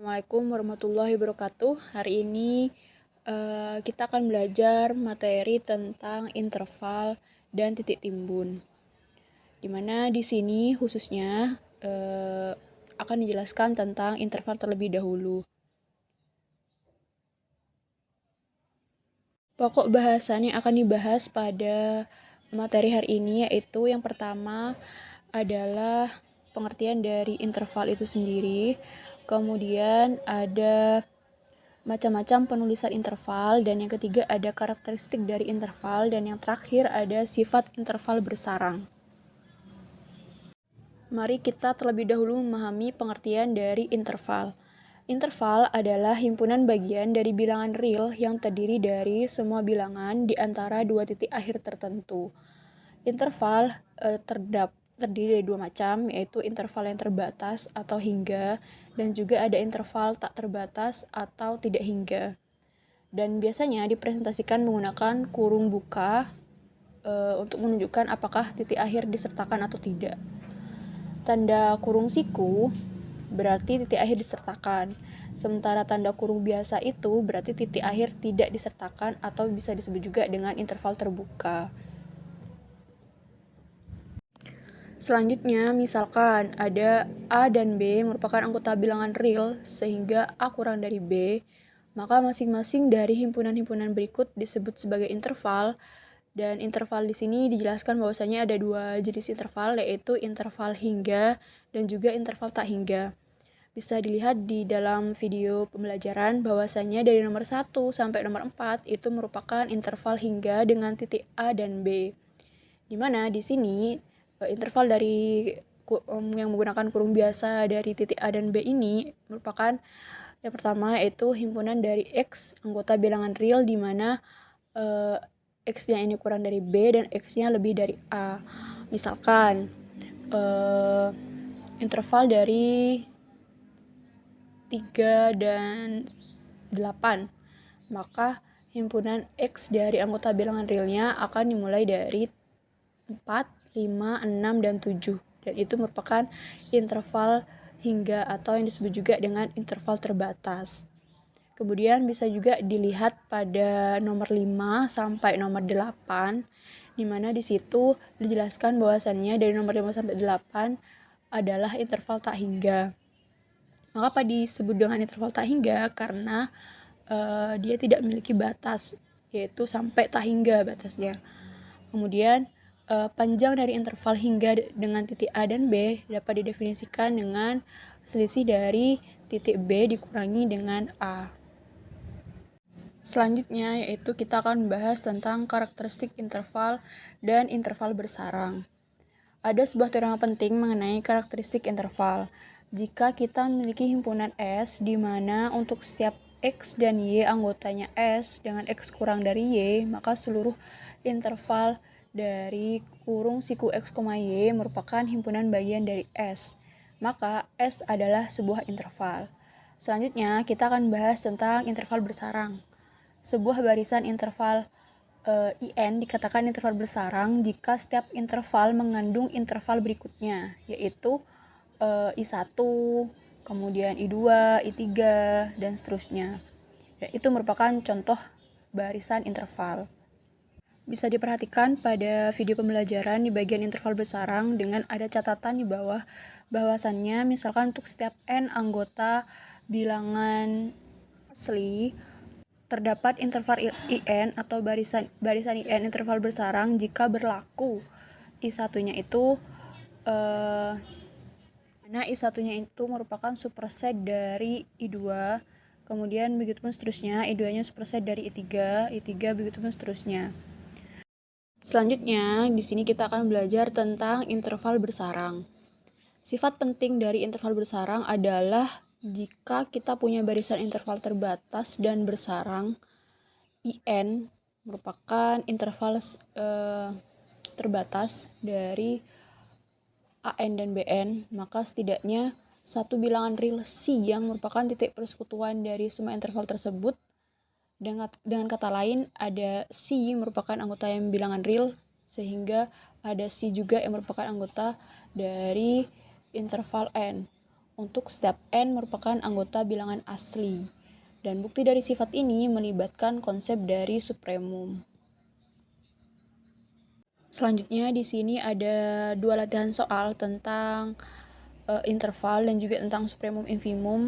Assalamualaikum warahmatullahi wabarakatuh. Hari ini kita akan belajar materi tentang interval dan titik timbun. Dimana di sini khususnya akan dijelaskan tentang interval terlebih dahulu. Pokok bahasan yang akan dibahas pada materi hari ini yaitu yang pertama adalah pengertian dari interval itu sendiri. Kemudian ada macam-macam penulisan interval, dan yang ketiga ada karakteristik dari interval, dan yang terakhir ada sifat interval bersarang. Mari kita terlebih dahulu memahami pengertian dari interval. Interval adalah himpunan bagian dari bilangan real yang terdiri dari semua bilangan di antara dua titik akhir tertentu. Interval terdiri dari dua macam, yaitu interval yang terbatas atau hingga, dan juga ada interval tak terbatas atau tidak hingga. Dan biasanya dipresentasikan menggunakan kurung buka untuk menunjukkan apakah titik akhir disertakan atau tidak. Tanda kurung siku berarti titik akhir disertakan, sementara tanda kurung biasa itu berarti titik akhir tidak disertakan atau bisa disebut juga dengan interval terbuka. Selanjutnya, misalkan ada A dan B merupakan anggota bilangan real sehingga A kurang dari B, maka masing-masing dari himpunan-himpunan berikut disebut sebagai interval. Dan interval di sini dijelaskan bahwasanya ada dua jenis interval, yaitu interval hingga dan juga interval tak hingga. Bisa dilihat di dalam video pembelajaran bahwasanya dari nomor 1 sampai nomor 4 itu merupakan interval hingga dengan titik A dan B. Dimana di sini interval dari yang menggunakan kurung biasa dari titik A dan B ini merupakan yang pertama yaitu himpunan dari X anggota bilangan real di mana X-nya ini kurang dari B dan X-nya lebih dari A. Misalkan interval dari 3 dan 8, maka himpunan X dari anggota bilangan realnya akan dimulai dari 4, 5, 6, dan 7. Dan itu merupakan interval hingga atau yang disebut juga dengan interval terbatas. Kemudian bisa juga dilihat pada nomor 5 sampai nomor 8, di mana di situ dijelaskan bahwasannya dari nomor 5 sampai 8 adalah interval tak hingga. Mengapa disebut dengan interval tak hingga? Karena dia tidak memiliki batas, yaitu sampai tak hingga batasnya. Kemudian panjang dari interval hingga dengan titik A dan B dapat didefinisikan dengan selisih dari titik B dikurangi dengan A. Selanjutnya yaitu kita akan membahas tentang karakteristik interval dan interval bersarang. Ada sebuah teorema penting mengenai karakteristik interval. Jika kita memiliki himpunan S di mana untuk setiap X dan Y anggotanya S dengan X kurang dari Y, maka seluruh interval dari kurung siku X, Y merupakan himpunan bagian dari S. Maka S adalah sebuah interval. Selanjutnya kita akan bahas tentang interval bersarang. Sebuah barisan interval IN dikatakan interval bersarang jika setiap interval mengandung interval berikutnya, yaitu I1, kemudian I2, I3, dan seterusnya. Dan itu merupakan contoh barisan interval. Bisa diperhatikan pada video pembelajaran di bagian interval bersarang dengan ada catatan di bawah bahwasannya misalkan untuk setiap N anggota bilangan asli terdapat interval IN atau barisan IN interval bersarang jika berlaku I1-nya itu mana I1-nya itu merupakan superset dari I2, kemudian begitu pun seterusnya, I2-nya superset dari I3, I3 begitu pun seterusnya. Selanjutnya, di sini kita akan belajar tentang interval bersarang. Sifat penting dari interval bersarang adalah jika kita punya barisan interval terbatas dan bersarang, IN merupakan interval terbatas dari AN dan BN, maka setidaknya satu bilangan real C yang merupakan titik persekutuan dari semua interval tersebut. Dengan kata lain, ada C merupakan anggota yang bilangan real, sehingga ada C juga yang merupakan anggota dari interval N. untuk setiap n merupakan anggota bilangan asli. Dan bukti dari sifat ini melibatkan konsep dari supremum. Selanjutnya di sini ada 2 latihan soal tentang interval dan juga tentang supremum infimum.